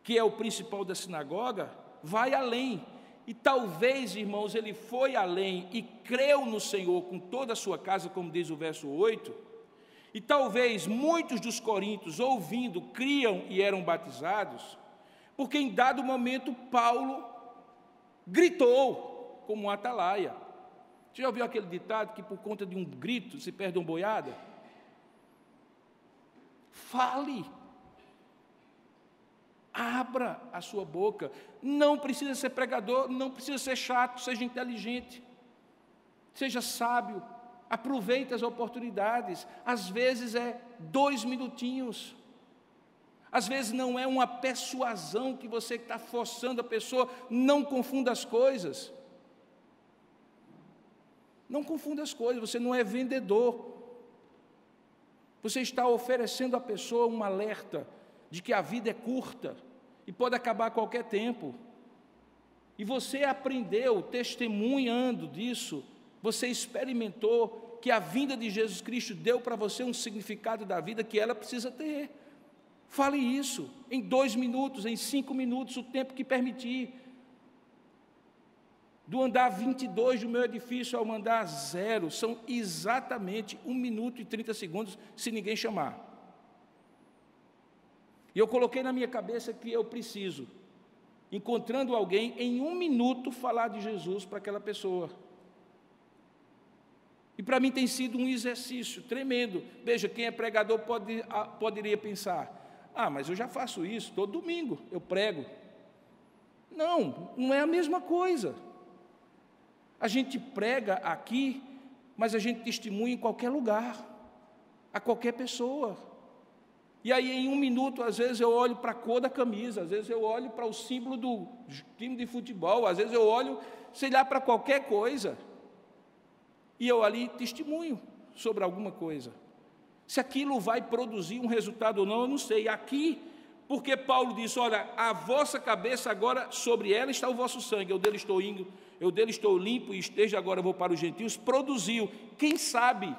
que é o principal da sinagoga, vai além. E talvez, irmãos, ele foi além e creu no Senhor com toda a sua casa, como diz o verso 8. E talvez muitos dos coríntios, ouvindo, criam e eram batizados, porque em dado momento Paulo gritou como um atalaia. Você já ouviu aquele ditado que por conta de um grito se perde uma boiada? Fale. Abra a sua boca. Não precisa ser pregador, não precisa ser chato, seja inteligente. Seja sábio. Aproveite as oportunidades. Às vezes é 2 minutinhos. Às vezes não é uma persuasão que você está forçando a pessoa. Não confunda as coisas. Não confunda as coisas, você não é vendedor. Você está oferecendo à pessoa um alerta de que a vida é curta e pode acabar a qualquer tempo. E você aprendeu, testemunhando disso, você experimentou que a vinda de Jesus Cristo deu para você um significado da vida que ela precisa ter. Fale isso em 2 minutos, em 5 minutos, o tempo que permitir. Do andar 22 do meu edifício ao andar 0, são exatamente 1 minuto e 30 segundos, se ninguém chamar. E eu coloquei na minha cabeça que eu preciso, encontrando alguém, em 1 minuto, falar de Jesus para aquela pessoa. E para mim tem sido um exercício tremendo. Veja, quem é pregador poderia pensar, mas eu já faço isso, todo domingo eu prego. Não, não é a mesma coisa. A gente prega aqui, mas a gente testemunha em qualquer lugar, a qualquer pessoa. E aí, em 1 minuto, às vezes eu olho para a cor da camisa, às vezes eu olho para o símbolo do time de futebol, às vezes eu olho, sei lá, para qualquer coisa. E eu ali testemunho sobre alguma coisa. Se aquilo vai produzir um resultado ou não, eu não sei. Aqui, porque Paulo disse, olha, a vossa cabeça agora, sobre ela está o vosso sangue, eu dele estou indo, eu dele estou limpo, e desde agora eu vou para os gentios, produziu, quem sabe,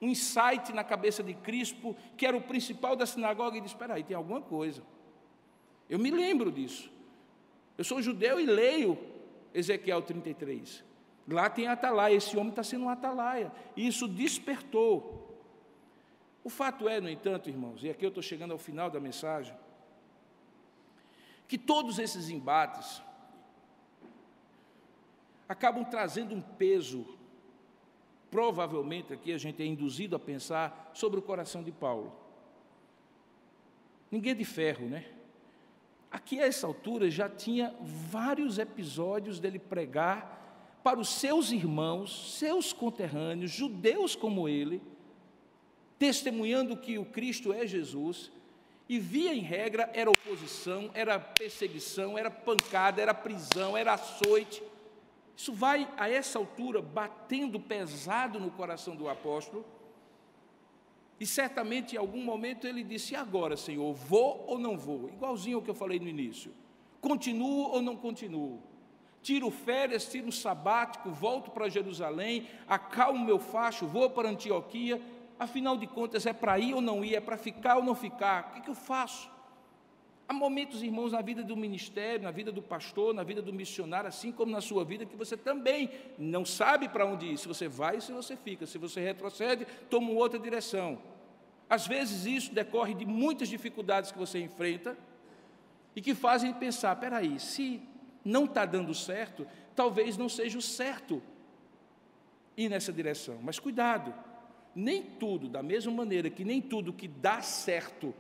um insight na cabeça de Crispo, que era o principal da sinagoga, e disse, espera aí, tem alguma coisa. Eu me lembro disso. Eu sou judeu e leio Ezequiel 33. Lá tem atalaia, esse homem está sendo um atalaia, e isso despertou. O fato é, no entanto, irmãos, e aqui eu estou chegando ao final da mensagem, que todos esses embates acabam trazendo um peso, provavelmente aqui a gente é induzido a pensar sobre o coração de Paulo. Ninguém é de ferro, né? Aqui a essa altura já tinha vários episódios dele pregar para os seus irmãos, seus conterrâneos, judeus como ele, testemunhando que o Cristo é Jesus, e via em regra era oposição, era perseguição, era pancada, era prisão, era açoite. Isso vai, a essa altura, batendo pesado no coração do apóstolo, e certamente em algum momento ele disse, e agora, Senhor, vou ou não vou? Igualzinho ao que eu falei no início, continuo ou não continuo? Tiro férias, tiro um sabático, volto para Jerusalém, acalmo meu facho, vou para Antioquia, afinal de contas é para ir ou não ir, é para ficar ou não ficar, o que eu faço? Há momentos, irmãos, na vida do ministério, na vida do pastor, na vida do missionário, assim como na sua vida, que você também não sabe para onde ir, se você vai ou se você fica, se você retrocede, toma outra direção. Às vezes isso decorre de muitas dificuldades que você enfrenta e que fazem pensar, espera aí, se não está dando certo, talvez não seja o certo ir nessa direção. Mas cuidado, nem tudo, da mesma maneira que nem tudo que dá certo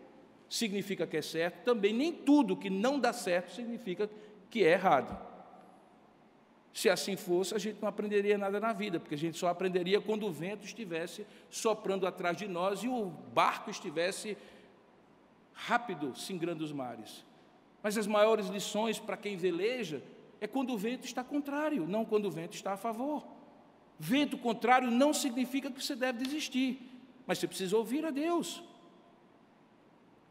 significa que é certo, também nem tudo que não dá certo significa que é errado. Se assim fosse, a gente não aprenderia nada na vida, porque a gente só aprenderia quando o vento estivesse soprando atrás de nós e o barco estivesse rápido, singrando os mares. Mas as maiores lições para quem veleja é quando o vento está contrário, não quando o vento está a favor. Vento contrário não significa que você deve desistir, mas você precisa ouvir a Deus.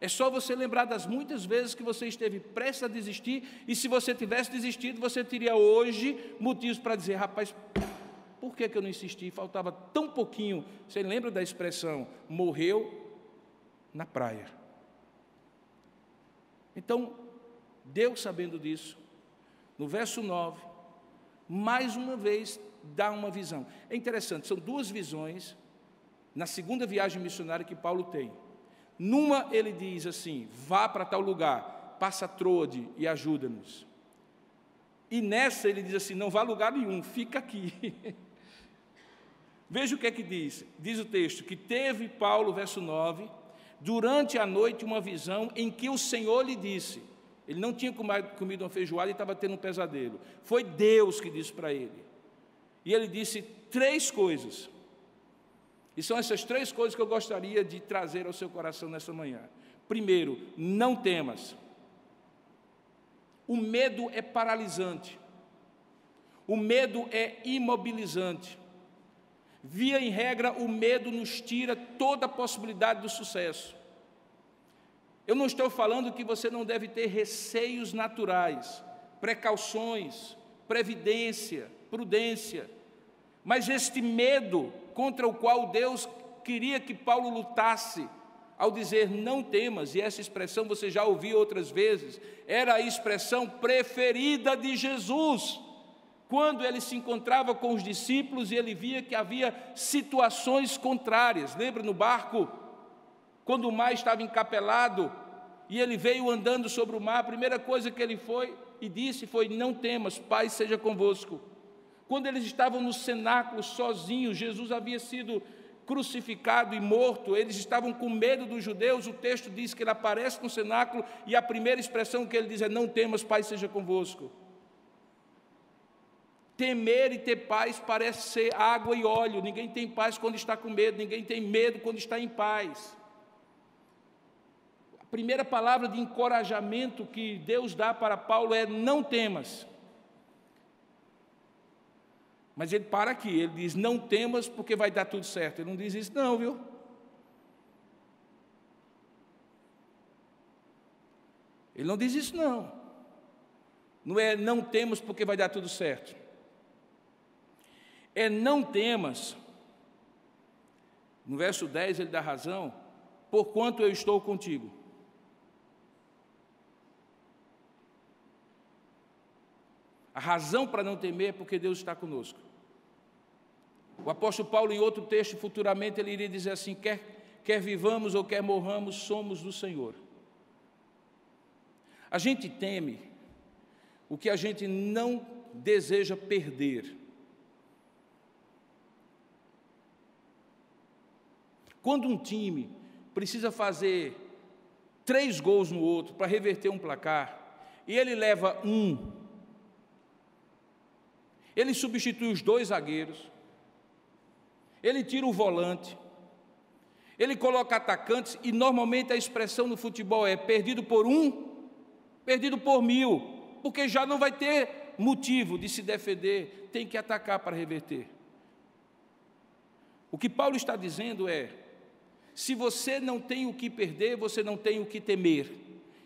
É só você lembrar das muitas vezes que você esteve prestes a desistir, e se você tivesse desistido, você teria hoje motivos para dizer, rapaz, por que eu não insisti? Faltava tão pouquinho. Você lembra da expressão, morreu na praia. Então, Deus, sabendo disso, no verso 9, mais uma vez dá uma visão. É interessante, são duas visões na segunda viagem missionária que Paulo tem. Numa ele diz assim, vá para tal lugar, passa Troade e ajuda-nos. E nessa ele diz assim, não vá a lugar nenhum, fica aqui. Veja o que é que diz. Diz o texto, que teve Paulo, verso 9, durante a noite uma visão em que o Senhor lhe disse, ele não tinha comido uma feijoada e estava tendo um pesadelo. Foi Deus que disse para ele. E ele disse 3 coisas. E são essas 3 coisas que eu gostaria de trazer ao seu coração nessa manhã. Primeiro, não temas. O medo é paralisante. O medo é imobilizante. Via em regra, o medo nos tira toda a possibilidade do sucesso. Eu não estou falando que você não deve ter receios naturais, precauções, previdência, prudência, mas este medo contra o qual Deus queria que Paulo lutasse, ao dizer não temas, e essa expressão você já ouviu outras vezes, era a expressão preferida de Jesus. quando ele se encontrava com os discípulos e ele via que havia situações contrárias. Lembra no barco, quando o mar estava encapelado e ele veio andando sobre o mar, a primeira coisa que ele foi e disse foi: não temas, paz seja convosco. Quando eles estavam no cenáculo sozinhos, Jesus havia sido crucificado e morto, eles estavam com medo dos judeus. O texto diz que ele aparece no cenáculo e a primeira expressão que ele diz é: não temas, paz seja convosco. Temer e ter paz parece ser água e óleo. Ninguém tem paz quando está com medo, ninguém tem medo quando está em paz. A primeira palavra de encorajamento que Deus dá para Paulo é: não temas. Mas ele para aqui, ele diz: não temas porque vai dar tudo certo. Ele não diz isso não, viu? Ele não diz isso não. Não é não temas porque vai dar tudo certo. É não temas, no verso 10 ele dá razão, porquanto eu estou contigo. A razão para não temer é porque Deus está conosco. O apóstolo Paulo, em outro texto, futuramente, ele iria dizer assim: quer vivamos ou quer morramos, somos do Senhor. A gente teme o que a gente não deseja perder. Quando um time precisa fazer 3 gols no outro para reverter um placar, e ele leva 1, ele substitui os 2 zagueiros, ele tira o volante, ele coloca atacantes, e normalmente a expressão no futebol é: perdido por 1, perdido por 1000, porque já não vai ter motivo de se defender, tem que atacar para reverter. O que Paulo está dizendo é: se você não tem o que perder, você não tem o que temer.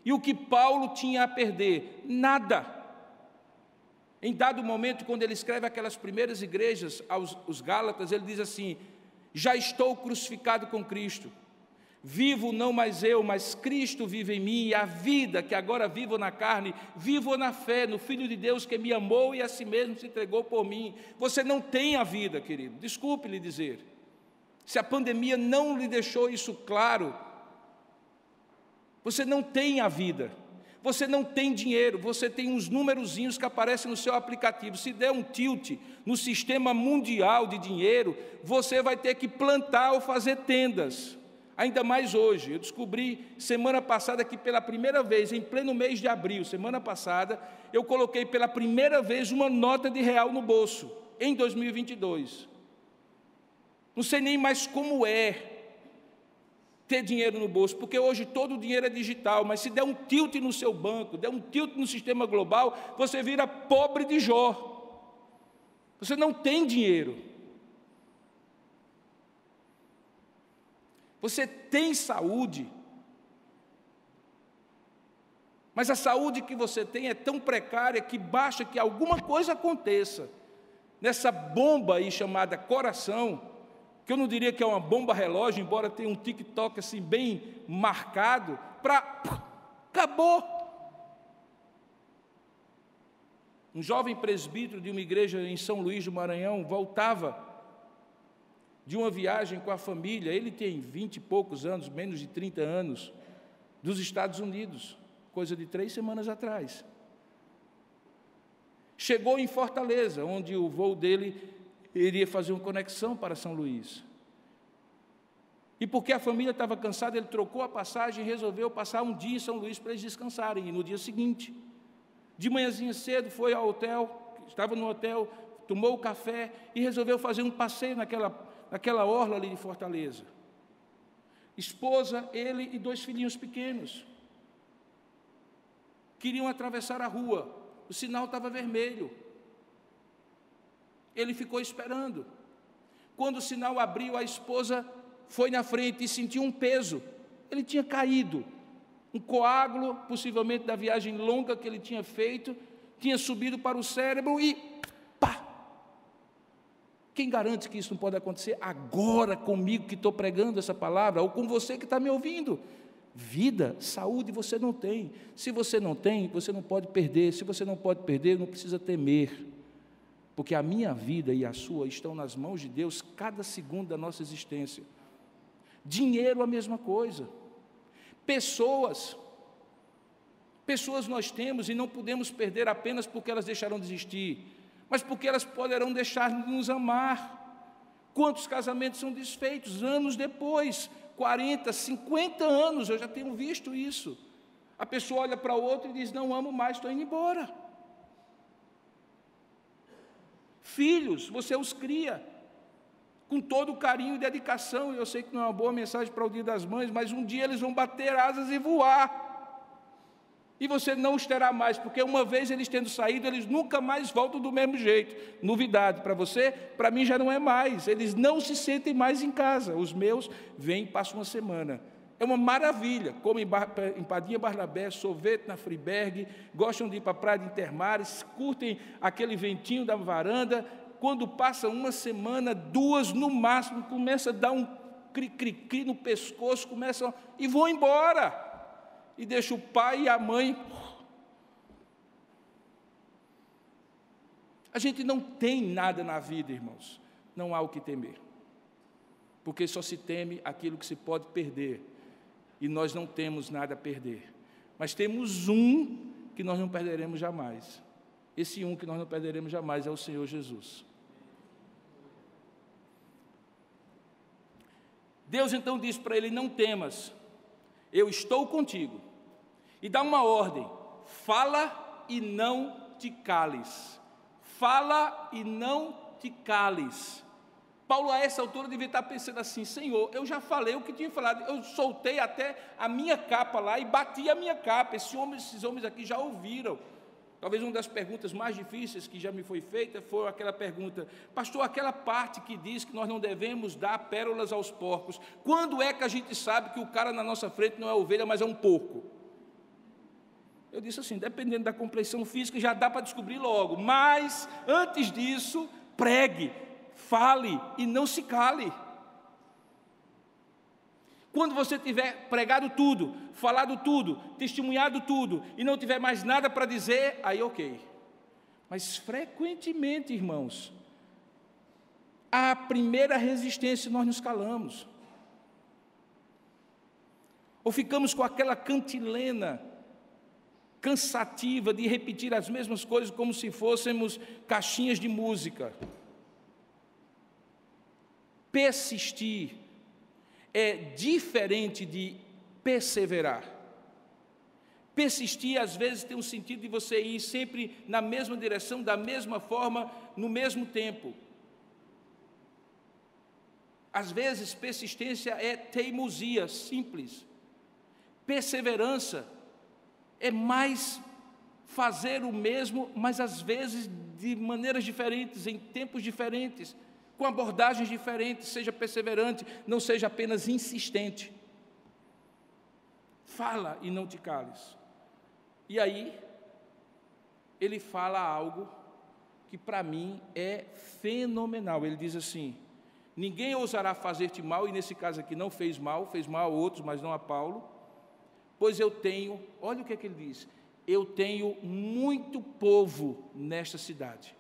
E o que Paulo tinha a perder? Nada. Em dado momento, quando ele escreve aquelas primeiras igrejas aos Gálatas, ele diz assim: já estou crucificado com Cristo, vivo não mais eu, mas Cristo vive em mim, e a vida que agora vivo na carne, vivo na fé, no Filho de Deus que me amou e a si mesmo se entregou por mim. Você não tem a vida, querido, desculpe lhe dizer. Se a pandemia não lhe deixou isso claro, você não tem a vida, você não tem dinheiro, você tem uns numerozinhos que aparecem no seu aplicativo. Se der um tilt no sistema mundial de dinheiro, você vai ter que plantar ou fazer tendas, ainda mais hoje. Eu descobri semana passada que pela primeira vez, em pleno mês de abril, semana passada, eu coloquei pela primeira vez uma nota de R$1 no bolso, em 2022. Não sei nem mais como é ter dinheiro no bolso, porque hoje todo o dinheiro é digital, mas se der um tilt no seu banco, der um tilt no sistema global, você vira pobre de Jó. Você não tem dinheiro. Você tem saúde, mas a saúde que você tem é tão precária que basta que alguma coisa aconteça nessa bomba aí chamada coração, que eu não diria que é uma bomba relógio, embora tenha um tic-toc assim bem marcado, acabou. Um jovem presbítero de uma igreja em São Luís do Maranhão voltava de uma viagem com a família, ele tem 20 e poucos anos, menos de 30 anos, dos Estados Unidos, coisa de 3 semanas atrás. Chegou em Fortaleza, onde o voo dele iria fazer uma conexão para São Luís. E porque a família estava cansada, ele trocou a passagem e resolveu passar um dia em São Luís para eles descansarem. E no dia seguinte, de manhãzinha cedo, foi ao hotel, estava no hotel, tomou o café e resolveu fazer um passeio naquela orla ali de Fortaleza. Esposa, ele e 2 filhinhos pequenos. Queriam atravessar a rua, o sinal estava vermelho. Ele ficou esperando. Quando o sinal abriu, a esposa foi na frente e sentiu um peso. Ele tinha caído. Um coágulo, possivelmente da viagem longa que ele tinha feito, tinha subido para o cérebro e pá! Quem garante que isso não pode acontecer agora comigo que estou pregando essa palavra, ou com você que está me ouvindo? Vida, saúde você não tem. Se você não tem, você não pode perder. Se você não pode perder, não precisa temer. porque a minha vida e a sua estão nas mãos de Deus cada segundo da nossa existência. Dinheiro, a mesma coisa. Pessoas nós temos e não podemos perder apenas porque elas deixarão de existir, mas porque elas poderão deixar de nos amar. Quantos casamentos são desfeitos anos depois, 40, 50 anos, eu já tenho visto isso. A pessoa olha para o outro e diz, não amo mais, estou indo embora. Filhos, você os cria com todo o carinho e dedicação, e eu sei que não é uma boa mensagem para o Dia das Mães, mas um dia eles vão bater asas e voar. E você não os terá mais, porque uma vez eles tendo saído, eles nunca mais voltam do mesmo jeito. Novidade para você, para mim já não é mais. Eles não se sentem mais em casa. Os meus vêm e passam uma semana. É uma maravilha. Comem empadinha Barnabé, sorvete na Friberg, gostam de ir para a praia de Intermares, curtem aquele ventinho da varanda. Quando passa uma semana, 2 no máximo, começa a dar um cri-cri-cri no pescoço, começam e vão embora. E deixa o pai e a mãe. A gente não tem nada na vida, irmãos. Não há o que temer. Porque só se teme aquilo que se pode perder. E nós não temos nada a perder. Mas temos um que nós não perderemos jamais. Esse um que nós não perderemos jamais é o Senhor Jesus. Deus então diz para ele, não temas, eu estou contigo. E dá uma ordem, fala e não te cales. Fala e não te cales. Paulo, a essa altura, devia estar pensando assim, Senhor, eu já falei o que tinha falado, eu soltei até a minha capa lá e bati a minha capa, esses homens aqui já ouviram. Talvez uma das perguntas mais difíceis que já me foi feita foi aquela pergunta, pastor, aquela parte que diz que nós não devemos dar pérolas aos porcos, quando é que a gente sabe que o cara na nossa frente não é ovelha, mas é um porco? Eu disse assim, dependendo da complexão física, já dá para descobrir logo, mas antes disso, pregue, fale e não se cale. Quando você tiver pregado tudo, falado tudo, testemunhado tudo, e não tiver mais nada para dizer, aí ok. Mas frequentemente, irmãos, a primeira resistência nós nos calamos. Ou ficamos com aquela cantilena cansativa de repetir as mesmas coisas como se fôssemos caixinhas de música. Persistir é diferente de perseverar. Persistir, às vezes, tem um sentido de você ir sempre na mesma direção, da mesma forma, no mesmo tempo. Às vezes, persistência é teimosia, simples. Perseverança é mais fazer o mesmo, mas às vezes de maneiras diferentes, em tempos diferentes, com abordagens diferentes. Seja perseverante, não seja apenas insistente. Fala e não te cales. E aí, ele fala algo que para mim é fenomenal. Ele diz assim, ninguém ousará fazer-te mal, e nesse caso aqui não fez mal a outros, mas não a Paulo, pois eu tenho, olha o que é que ele diz, eu tenho muito povo nesta cidade.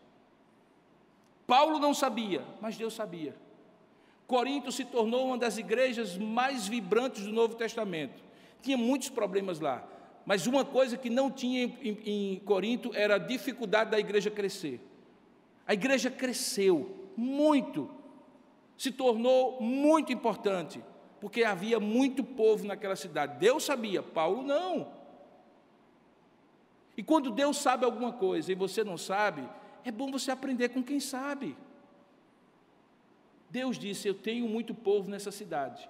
Paulo não sabia, mas Deus sabia. Corinto se tornou uma das igrejas mais vibrantes do Novo Testamento. Tinha muitos problemas lá, mas uma coisa que não tinha em Corinto era a dificuldade da igreja crescer. A igreja cresceu muito, se tornou muito importante, porque havia muito povo naquela cidade. Deus sabia, Paulo não. E quando Deus sabe alguma coisa e você não sabe, é bom você aprender com quem sabe. Deus disse, eu tenho muito povo nessa cidade.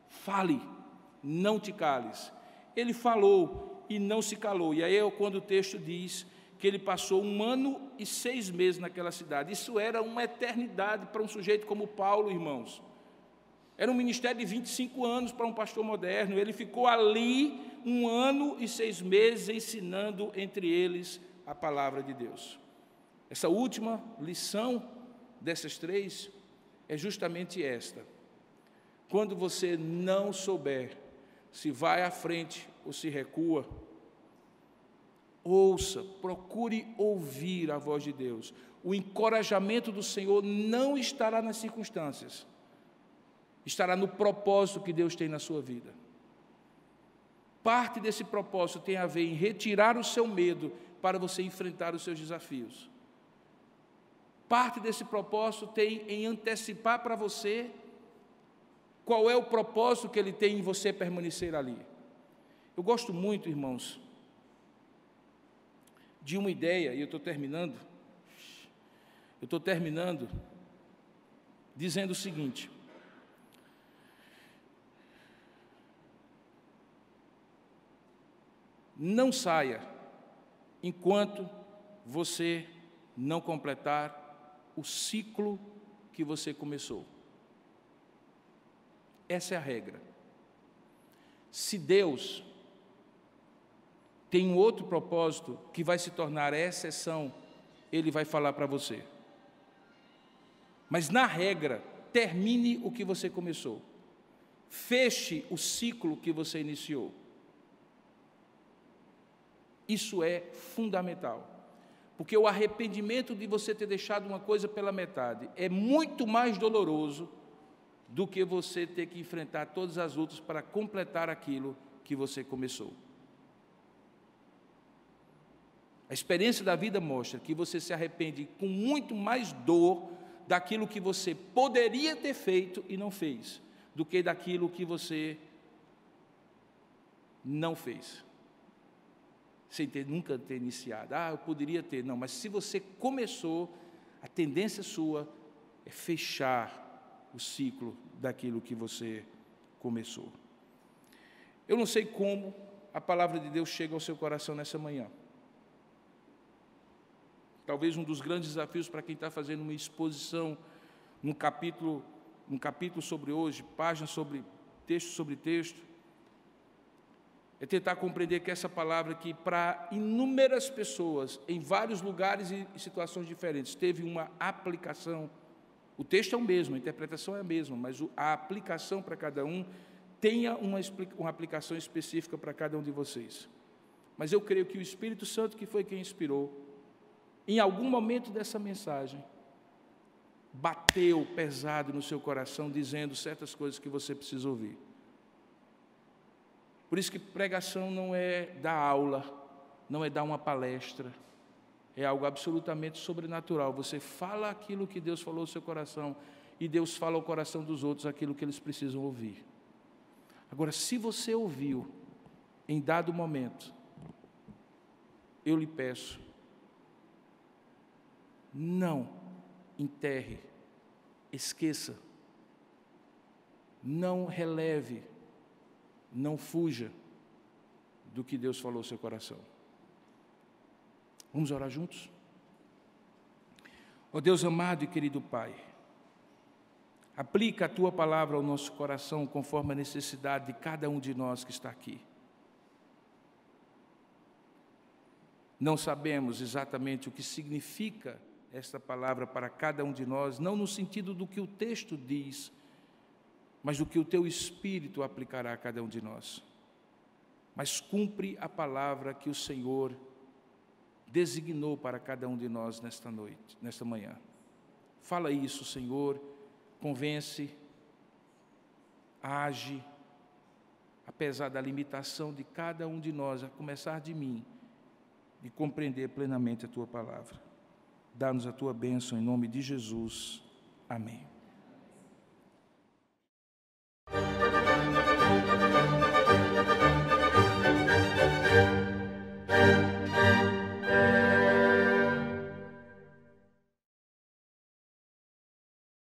Fale, não te cales. Ele falou e não se calou. E aí é quando o texto diz que ele passou 1 ano e 6 meses naquela cidade. Isso era uma eternidade para um sujeito como Paulo, irmãos. Era um ministério de 25 anos para um pastor moderno. Ele ficou ali 1 ano e 6 meses ensinando entre eles a palavra de Deus. Essa última lição dessas 3 é justamente esta. Quando você não souber se vai à frente ou se recua, ouça, procure ouvir a voz de Deus. O encorajamento do Senhor não estará nas circunstâncias, estará no propósito que Deus tem na sua vida. Parte desse propósito tem a ver em retirar o seu medo para você enfrentar os seus desafios. Parte desse propósito tem em antecipar para você qual é o propósito que Ele tem em você permanecer ali. Eu gosto muito, irmãos, de uma ideia, e eu estou terminando dizendo o seguinte: não saia enquanto você não completar o ciclo que você começou. Essa é a regra. Se Deus tem um outro propósito que vai se tornar a exceção, Ele vai falar para você. Mas, na regra, termine o que você começou. Feche o ciclo que você iniciou. Isso é fundamental. Porque o arrependimento de você ter deixado uma coisa pela metade é muito mais doloroso do que você ter que enfrentar todas as outras para completar aquilo que você começou. A experiência da vida mostra que você se arrepende com muito mais dor daquilo que você poderia ter feito e não fez, do que daquilo que você não fez, sem nunca ter iniciado. Eu poderia ter. Não, mas se você começou, a tendência sua é fechar o ciclo daquilo que você começou. Eu não sei como a palavra de Deus chega ao seu coração nessa manhã. Talvez um dos grandes desafios para quem está fazendo uma exposição, um capítulo sobre hoje, página sobre texto, é tentar compreender que essa palavra que para inúmeras pessoas, em vários lugares e situações diferentes, teve uma aplicação. O texto é o mesmo, a interpretação é a mesma, mas a aplicação para cada um tenha uma aplicação específica para cada um de vocês. Mas eu creio que o Espírito Santo, que foi quem inspirou, em algum momento dessa mensagem, bateu pesado no seu coração, dizendo certas coisas que você precisa ouvir. Por isso que pregação não é dar aula, não é dar uma palestra, é algo absolutamente sobrenatural. Você fala aquilo que Deus falou no seu coração, e Deus fala ao coração dos outros aquilo que eles precisam ouvir. Agora, se você ouviu, em dado momento, eu lhe peço, não enterre, esqueça, não releve, não fuja do que Deus falou ao seu coração. Vamos orar juntos? Ó Deus amado e querido Pai, aplica a Tua palavra ao nosso coração conforme a necessidade de cada um de nós que está aqui. Não sabemos exatamente o que significa esta palavra para cada um de nós, não no sentido do que o texto diz, mas do que o Teu Espírito aplicará a cada um de nós. Mas cumpre a palavra que o Senhor designou para cada um de nós nesta noite, nesta manhã. Fala isso, Senhor, convence, age, apesar da limitação de cada um de nós, a começar de mim, de compreender plenamente a Tua palavra. Dá-nos a Tua bênção em nome de Jesus. Amém.